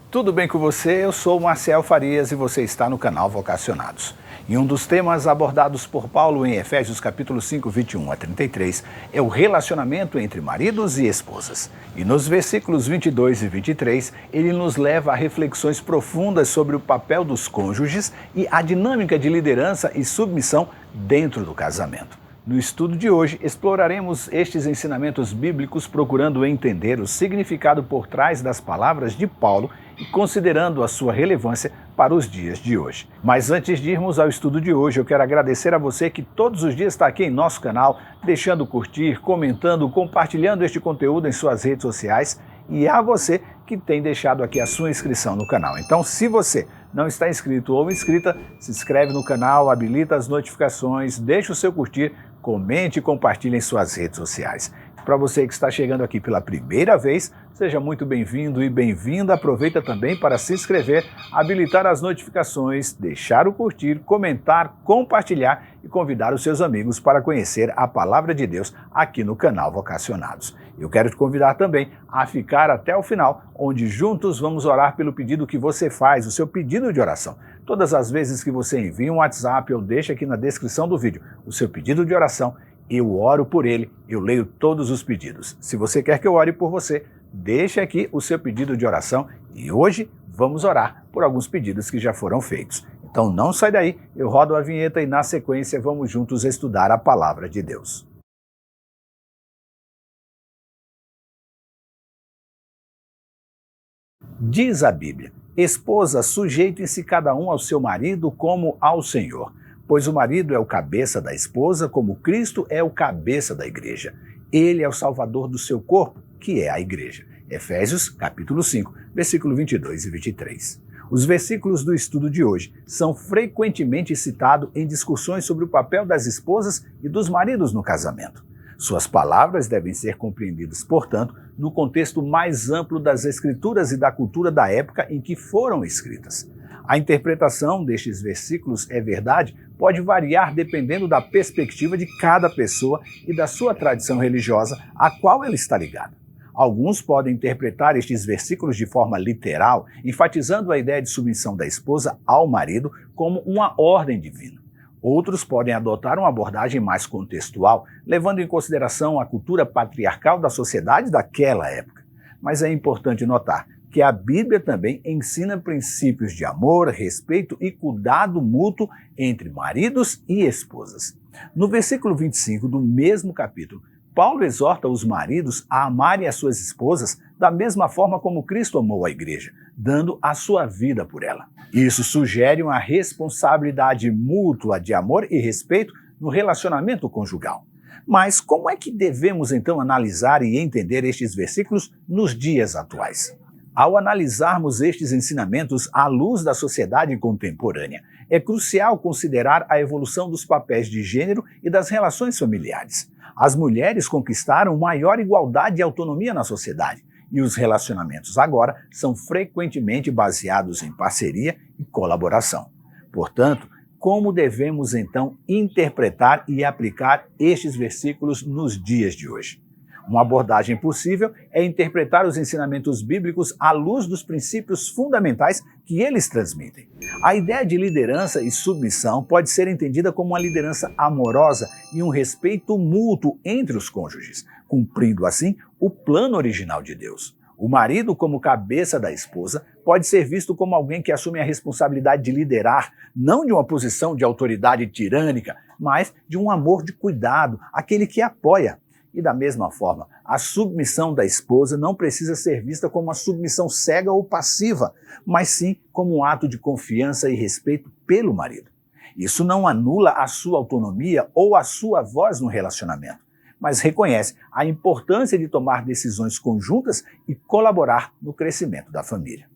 Tudo bem com você? Eu sou Marcel Farias e você está no canal Vocacionados. E um dos temas abordados por Paulo em Efésios capítulo 5, 21 a 33 é o relacionamento entre maridos e esposas. E nos versículos 22 e 23, ele nos leva a reflexões profundas sobre o papel dos cônjuges e a dinâmica de liderança e submissão dentro do casamento. No estudo de hoje, exploraremos estes ensinamentos bíblicos procurando entender o significado por trás das palavras de Paulo e considerando a sua relevância para os dias de hoje. Mas antes de irmos ao estudo de hoje, eu quero agradecer a você que todos os dias está aqui em nosso canal, deixando curtir, comentando, compartilhando este conteúdo em suas redes sociais e a você que tem deixado aqui a sua inscrição no canal. Então, se você não está inscrito ou inscrita, se inscreve no canal, habilita as notificações, deixa o seu curtir, comente e compartilhe em suas redes sociais. Para você que está chegando aqui pela primeira vez, seja muito bem-vindo e bem-vinda. Aproveita também para se inscrever, habilitar as notificações, deixar o curtir, comentar, compartilhar e convidar os seus amigos para conhecer a Palavra de Deus aqui no canal Vocacionados. Eu quero te convidar também a ficar até o final, onde juntos vamos orar pelo pedido que você faz, o seu pedido de oração. Todas as vezes que você envia um WhatsApp, eu deixo aqui na descrição do vídeo o seu pedido de oração. Eu oro por ele, eu leio todos os pedidos. Se você quer que eu ore por você, deixe aqui o seu pedido de oração e hoje vamos orar por alguns pedidos que já foram feitos. Então não sai daí, eu rodo a vinheta e na sequência vamos juntos estudar a Palavra de Deus. Diz a Bíblia: esposas, sujeitem-se cada um ao seu marido como ao Senhor. Pois o marido é o cabeça da esposa, como Cristo é o cabeça da igreja. Ele é o salvador do seu corpo, que é a igreja. Efésios, capítulo 5, versículo 22 e 23. Os versículos do estudo de hoje são frequentemente citados em discussões sobre o papel das esposas e dos maridos no casamento. Suas palavras devem ser compreendidas, portanto, no contexto mais amplo das escrituras e da cultura da época em que foram escritas. A interpretação destes versículos, é verdade, pode variar dependendo da perspectiva de cada pessoa e da sua tradição religiosa a qual ela está ligada. Alguns podem interpretar estes versículos de forma literal, enfatizando a ideia de submissão da esposa ao marido como uma ordem divina. Outros podem adotar uma abordagem mais contextual, levando em consideração a cultura patriarcal da sociedade daquela época. Mas é importante notar que a Bíblia também ensina princípios de amor, respeito e cuidado mútuo entre maridos e esposas. No versículo 25 do mesmo capítulo, Paulo exorta os maridos a amarem as suas esposas da mesma forma como Cristo amou a igreja, dando a sua vida por ela. Isso sugere uma responsabilidade mútua de amor e respeito no relacionamento conjugal. Mas como é que devemos então analisar e entender estes versículos nos dias atuais? Ao analisarmos estes ensinamentos à luz da sociedade contemporânea, é crucial considerar a evolução dos papéis de gênero e das relações familiares. As mulheres conquistaram maior igualdade e autonomia na sociedade, e os relacionamentos agora são frequentemente baseados em parceria e colaboração. Portanto, como devemos então interpretar e aplicar estes versículos nos dias de hoje? Uma abordagem possível é interpretar os ensinamentos bíblicos à luz dos princípios fundamentais que eles transmitem. A ideia de liderança e submissão pode ser entendida como uma liderança amorosa e um respeito mútuo entre os cônjuges, cumprindo assim o plano original de Deus. O marido, como cabeça da esposa, pode ser visto como alguém que assume a responsabilidade de liderar, não de uma posição de autoridade tirânica, mas de um amor de cuidado, aquele que apoia. E da mesma forma, a submissão da esposa não precisa ser vista como uma submissão cega ou passiva, mas sim como um ato de confiança e respeito pelo marido. Isso não anula a sua autonomia ou a sua voz no relacionamento, mas reconhece a importância de tomar decisões conjuntas e colaborar no crescimento da família.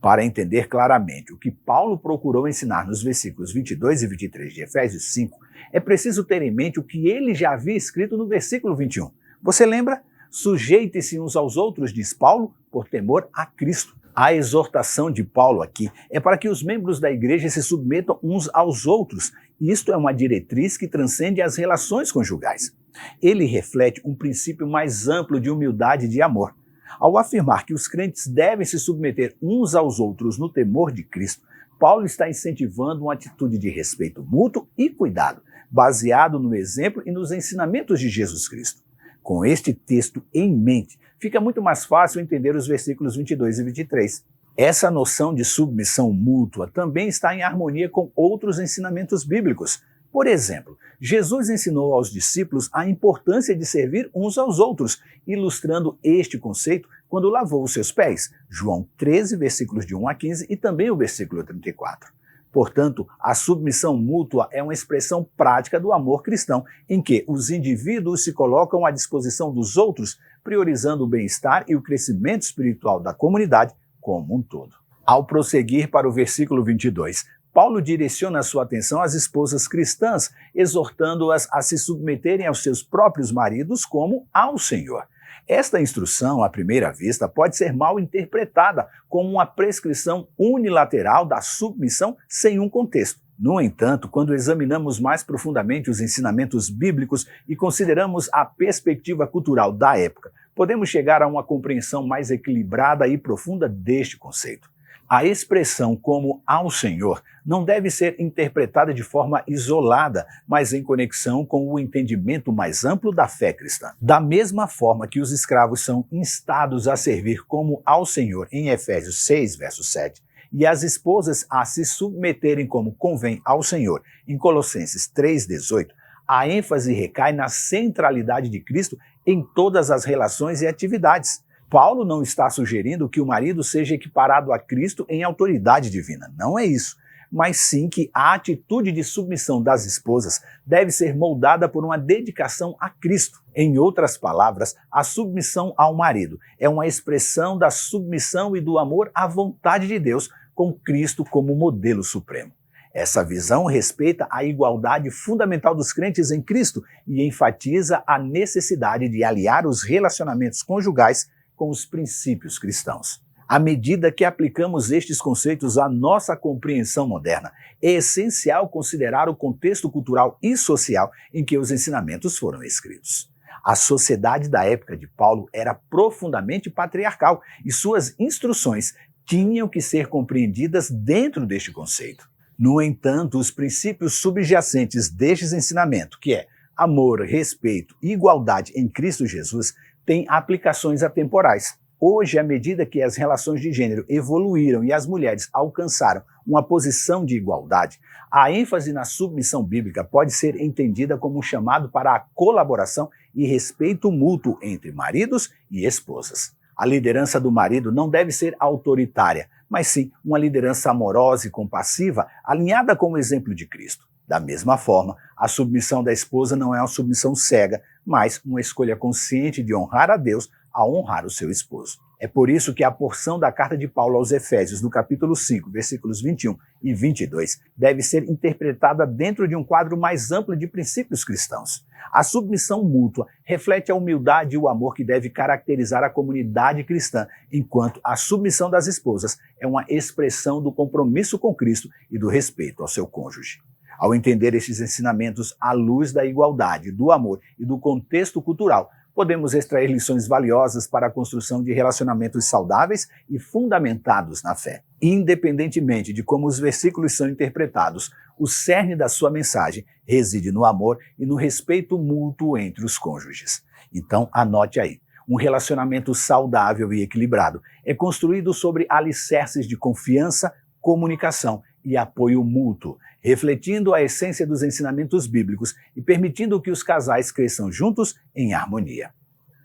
Para entender claramente o que Paulo procurou ensinar nos versículos 22 e 23 de Efésios 5, é preciso ter em mente o que ele já havia escrito no versículo 21. Você lembra? Sujeitem-se uns aos outros, diz Paulo, por temor a Cristo. A exortação de Paulo aqui é para que os membros da igreja se submetam uns aos outros. Isto é uma diretriz que transcende as relações conjugais. Ele reflete um princípio mais amplo de humildade e de amor. Ao afirmar que os crentes devem se submeter uns aos outros no temor de Cristo, Paulo está incentivando uma atitude de respeito mútuo e cuidado, baseado no exemplo e nos ensinamentos de Jesus Cristo. Com este texto em mente, fica muito mais fácil entender os versículos 22 e 23. Essa noção de submissão mútua também está em harmonia com outros ensinamentos bíblicos. Por exemplo, Jesus ensinou aos discípulos a importância de servir uns aos outros, ilustrando este conceito quando lavou os seus pés. João 13, versículos de 1 a 15 e também o versículo 34. Portanto, a submissão mútua é uma expressão prática do amor cristão, em que os indivíduos se colocam à disposição dos outros, priorizando o bem-estar e o crescimento espiritual da comunidade como um todo. Ao prosseguir para o versículo 22, Paulo direciona sua atenção às esposas cristãs, exortando-as a se submeterem aos seus próprios maridos como ao Senhor. Esta instrução, à primeira vista, pode ser mal interpretada como uma prescrição unilateral da submissão sem um contexto. No entanto, quando examinamos mais profundamente os ensinamentos bíblicos e consideramos a perspectiva cultural da época, podemos chegar a uma compreensão mais equilibrada e profunda deste conceito. A expressão como ao Senhor não deve ser interpretada de forma isolada, mas em conexão com o entendimento mais amplo da fé cristã. Da mesma forma que os escravos são instados a servir como ao Senhor em Efésios 6, verso 7, e as esposas a se submeterem como convém ao Senhor em Colossenses 3,18, a ênfase recai na centralidade de Cristo em todas as relações e atividades. Paulo não está sugerindo que o marido seja equiparado a Cristo em autoridade divina, não é isso, mas sim que a atitude de submissão das esposas deve ser moldada por uma dedicação a Cristo. Em outras palavras, a submissão ao marido é uma expressão da submissão e do amor à vontade de Deus, com Cristo como modelo supremo. Essa visão respeita a igualdade fundamental dos crentes em Cristo e enfatiza a necessidade de aliar os relacionamentos conjugais com os princípios cristãos. À medida que aplicamos estes conceitos à nossa compreensão moderna, é essencial considerar o contexto cultural e social em que os ensinamentos foram escritos. A sociedade da época de Paulo era profundamente patriarcal e suas instruções tinham que ser compreendidas dentro deste conceito. No entanto, os princípios subjacentes destes ensinamentos, que é amor, respeito e igualdade em Cristo Jesus, têm aplicações atemporais. Hoje, à medida que as relações de gênero evoluíram e as mulheres alcançaram uma posição de igualdade, a ênfase na submissão bíblica pode ser entendida como um chamado para a colaboração e respeito mútuo entre maridos e esposas. A liderança do marido não deve ser autoritária, mas sim uma liderança amorosa e compassiva, alinhada com o exemplo de Cristo. Da mesma forma, a submissão da esposa não é uma submissão cega, mas uma escolha consciente de honrar a Deus ao honrar o seu esposo. É por isso que a porção da carta de Paulo aos Efésios, no capítulo 5, versículos 21 e 22, deve ser interpretada dentro de um quadro mais amplo de princípios cristãos. A submissão mútua reflete a humildade e o amor que deve caracterizar a comunidade cristã, enquanto a submissão das esposas é uma expressão do compromisso com Cristo e do respeito ao seu cônjuge. Ao entender estes ensinamentos à luz da igualdade, do amor e do contexto cultural, podemos extrair lições valiosas para a construção de relacionamentos saudáveis e fundamentados na fé. Independentemente de como os versículos são interpretados, o cerne da sua mensagem reside no amor e no respeito mútuo entre os cônjuges. Então, anote aí. Um relacionamento saudável e equilibrado é construído sobre alicerces de confiança, comunicação e apoio mútuo, refletindo a essência dos ensinamentos bíblicos e permitindo que os casais cresçam juntos em harmonia.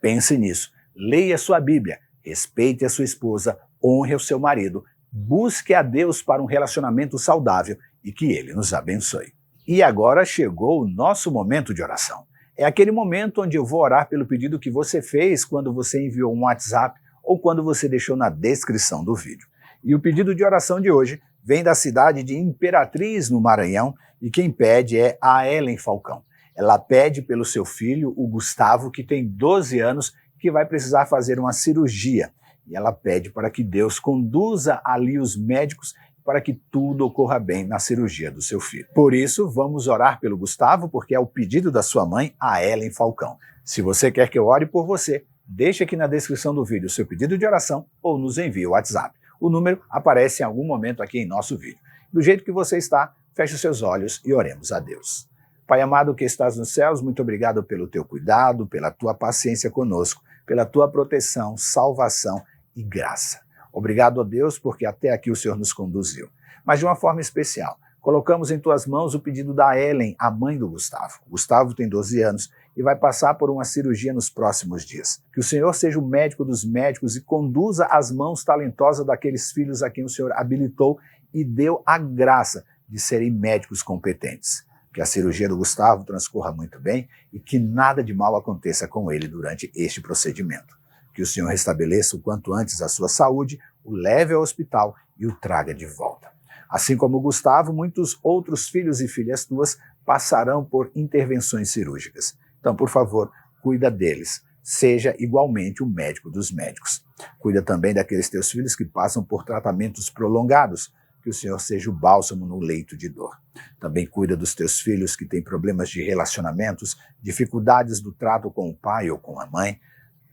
Pense nisso, leia sua Bíblia, respeite a sua esposa, honre o seu marido, busque a Deus para um relacionamento saudável e que Ele nos abençoe. E agora chegou o nosso momento de oração. É aquele momento onde eu vou orar pelo pedido que você fez quando você enviou um WhatsApp ou quando você deixou na descrição do vídeo. E o pedido de oração de hoje vem da cidade de Imperatriz, no Maranhão, e quem pede é a Ellen Falcão. Ela pede pelo seu filho, o Gustavo, que tem 12 anos, que vai precisar fazer uma cirurgia. E ela pede para que Deus conduza ali os médicos para que tudo ocorra bem na cirurgia do seu filho. Por isso, vamos orar pelo Gustavo, porque é o pedido da sua mãe, a Ellen Falcão. Se você quer que eu ore por você, deixe aqui na descrição do vídeo o seu pedido de oração ou nos envie o WhatsApp. O número aparece em algum momento aqui em nosso vídeo. Do jeito que você está, feche os seus olhos e oremos a Deus. Pai amado que estás nos céus, muito obrigado pelo teu cuidado, pela tua paciência conosco, pela tua proteção, salvação e graça. Obrigado a Deus porque até aqui o Senhor nos conduziu. Mas de uma forma especial, colocamos em tuas mãos o pedido da Ellen, a mãe do Gustavo. Gustavo tem 12 anos e vai passar por uma cirurgia nos próximos dias. Que o Senhor seja o médico dos médicos e conduza as mãos talentosas daqueles filhos a quem o Senhor habilitou e deu a graça de serem médicos competentes. Que a cirurgia do Gustavo transcorra muito bem e que nada de mal aconteça com ele durante este procedimento. Que o Senhor restabeleça o quanto antes a sua saúde, o leve ao hospital e o traga de volta. Assim como o Gustavo, muitos outros filhos e filhas tuas passarão por intervenções cirúrgicas. Então, por favor, cuida deles. Seja igualmente o médico dos médicos. Cuida também daqueles teus filhos que passam por tratamentos prolongados. Que o Senhor seja o bálsamo no leito de dor. Também cuida dos teus filhos que têm problemas de relacionamentos, dificuldades do trato com o pai ou com a mãe,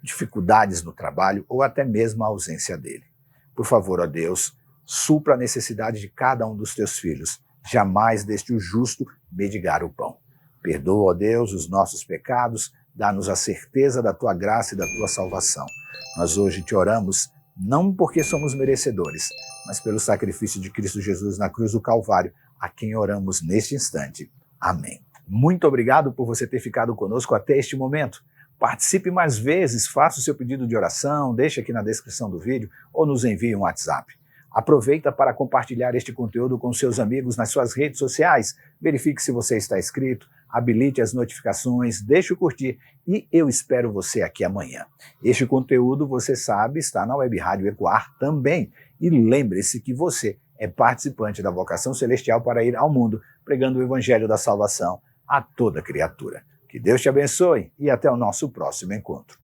dificuldades no trabalho ou até mesmo a ausência dele. Por favor, ó Deus, supra a necessidade de cada um dos teus filhos. Jamais deixe o justo mendigar o pão. Perdoa, ó Deus, os nossos pecados, dá-nos a certeza da tua graça e da tua salvação. Nós hoje te oramos, não porque somos merecedores, mas pelo sacrifício de Cristo Jesus na cruz do Calvário, a quem oramos neste instante. Amém. Muito obrigado por você ter ficado conosco até este momento. Participe mais vezes, faça o seu pedido de oração, deixe aqui na descrição do vídeo ou nos envie um WhatsApp. Aproveita para compartilhar este conteúdo com seus amigos nas suas redes sociais. Verifique se você está inscrito, habilite as notificações, deixe o curtir e eu espero você aqui amanhã. Este conteúdo, você sabe, está na Web Rádio Ecoar também. E lembre-se que você é participante da vocação celestial para ir ao mundo, pregando o Evangelho da salvação a toda criatura. Que Deus te abençoe e até o nosso próximo encontro.